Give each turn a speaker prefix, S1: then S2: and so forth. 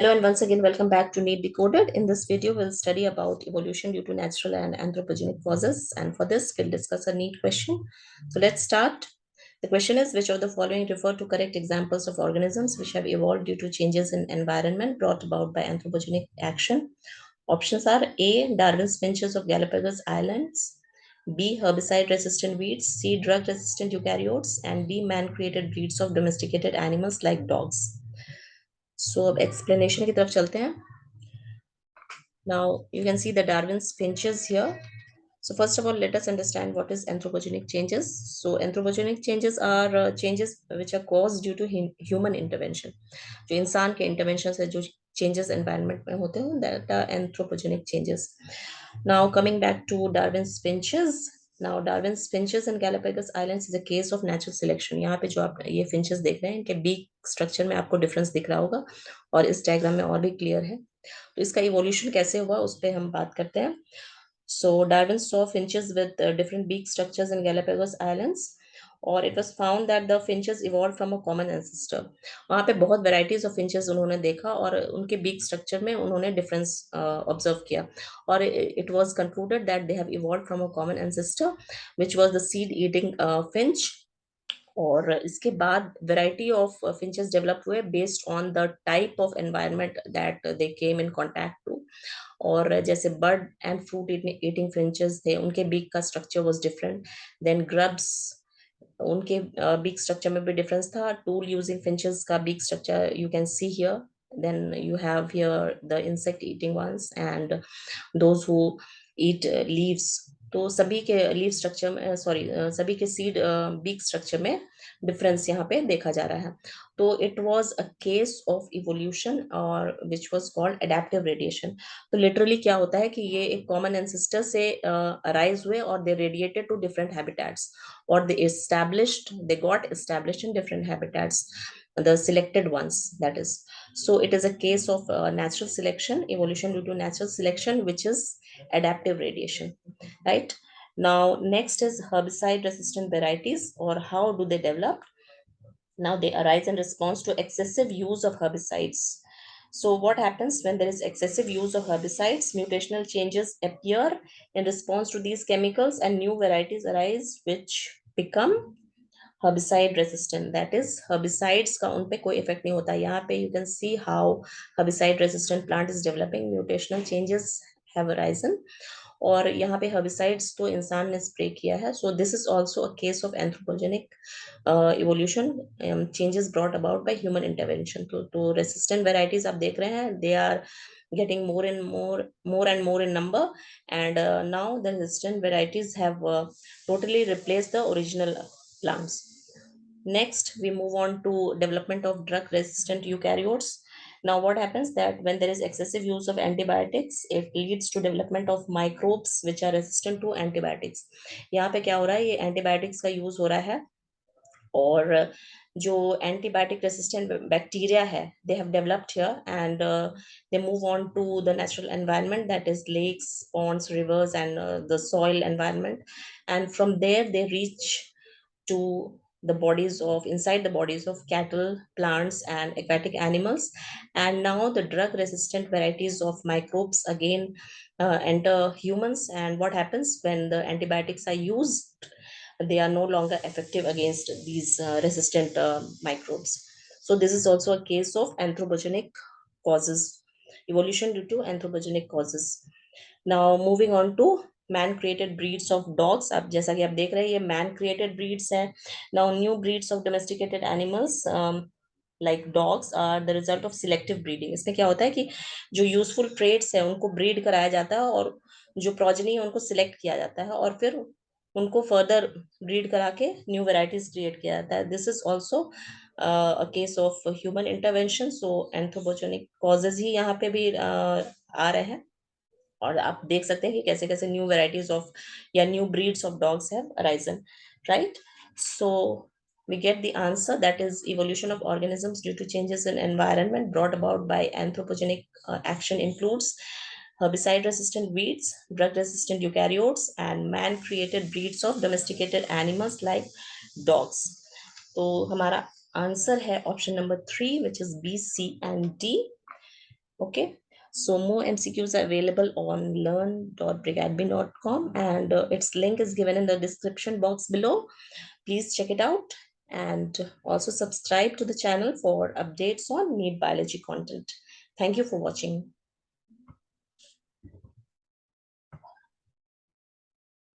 S1: Hello and once again welcome back to NEET Decoded. In this video we'll study about evolution due to natural and anthropogenic causes, and for this we'll discuss a NEET question. So let's start. The question is, which of the following refer to correct examples of organisms which have evolved due to changes in environment brought about by anthropogenic action? Options are A. Darwin's finches of Galapagos Islands, B. Herbicide resistant weeds, C. Drug resistant eukaryotes, and D. Man created breeds of domesticated animals like dogs. So अब explanation की तरफ चलते हैं. Now you can see the Darwin's finches here. So first of all, let us understand what is anthropogenic changes. So anthropogenic changes are changes which are caused due to human intervention. जो इंसान के intervention से जो changes environment में होते हैं, that are anthropogenic changes. Now coming back to Darwin's finches. Now Darwin's finches and Galapagos Islands is a case of natural selection. यहाँ पे जो आप ये finches देख रहे हैं, इनके beak structure में आपको difference दिख रहा होगा, और इस diagram में और भी clear है. तो इसका evolution कैसे हुआ उस पर हम बात करते हैं. So Darwin saw finches with different beak structures in Galapagos Islands, और it was found that the finches evolved from a common ancestor. वहाँ पे बहुत varieties of finches उन्होंने देखा और उनके beak structure में उन्होंने difference observe किया, और it was concluded that they have evolved from a common ancestor which was the seed eating finch. और इसके बाद variety of finches developed हुए based on the type of environment that they came in contact to. और जैसे bird and fruit eating finches थे, उनके beak का structure was different than grubs, उनके बीक स्ट्रक्चर में भी डिफरेंस था. टूल यूजिंग फिंचेस का beak structure you can see here. then you have here the insect eating ones and those who eat leaves. तो सभी के leave structure में, sorry, सभी के सीड बीक स्ट्रक्चर में डिफरेंस यहाँ पे देखा जा रहा है. तो it was a case of evolution और which was called adaptive radiation. तो लिटरली क्या होता है कि ये एक कॉमन एंसेस्टर से अराइज हुए और दे रेडिएटेड टू डिफरेंट हैबिटेट्स, और they got established in different habitats, the selected ones, that is. So it is a case of natural selection, evolution due to natural selection, which is adaptive radiation, right? Now next is herbicide resistant varieties, or how do they develop? Now they arise in response to excessive use of herbicides. So what happens when there is excessive use of herbicides? Mutational changes appear in response to these chemicals and new varieties arise which become herbicide resistant. That is, herbicides का उन पे कोई effect नहीं होता. यहाँ पे you can see how herbicide resistant plant is developing. Mutational changes have arisen, और यहाँ पे herbicides तो इंसान ने स्प्रे किया है. So this is also a case of anthropogenic evolution, changes brought about by human intervention. तो resistant varieties आप देख रहे हैं, they are getting more and more in number, and now the resistant varieties have totally replaced the original plants. Next, we move on to development of drug resistant eukaryotes. Now what happens that when there is excessive use of antibiotics, it leads to development of microbes which are resistant to antibiotics. यहाँ पे क्या हो रहा है, ये antibiotics का use हो रहा है, और जो एंटीबायोटिक रेसिस्टेंट बैक्टीरिया है, they have developed here, and they move on to the natural environment, that is lakes, ponds, rivers, and the soil environment, and from there they reach to the bodies of inside the bodies of cattle, plants, and aquatic animals. And now the drug resistant varieties of microbes again enter humans, and what happens when the antibiotics are used, they are no longer effective against these resistant microbes. So this is also a case of anthropogenic causes, evolution due to anthropogenic causes. Now moving on to man created breeds of dogs. अब जैसा कि आप देख रहे हैं, ये man created breeds हैं. Now new breeds of domesticated animals like dogs are the result of selective breeding. इसमें क्या होता है कि जो useful traits है उनको breed कराया जाता है, और जो progeny है उनको select किया जाता है, और फिर उनको further breed करा के new varieties create किया जाता है. This is also a case of human intervention. So anthropogenic causes ही यहाँ पे भी आ रहे हैं, और आप देख सकते हैं कि कैसे कैसे न्यू वेराइटीज ऑफ या new breeds of dogs have arisen, right? So we get the answer, that is evolution of organisms due to changes in environment brought about by anthropogenic action includes herbicide resistant weeds, drug resistant eukaryotes, and man created breeds of domesticated animals like dogs. तो हमारा answer है option number 3, which is B, C and D. Okay. So more MCQs are available on learn.brigadme.com, and its link is given in the description box below. Please check it out and also subscribe to the channel for updates on NEET biology content. Thank you for watching.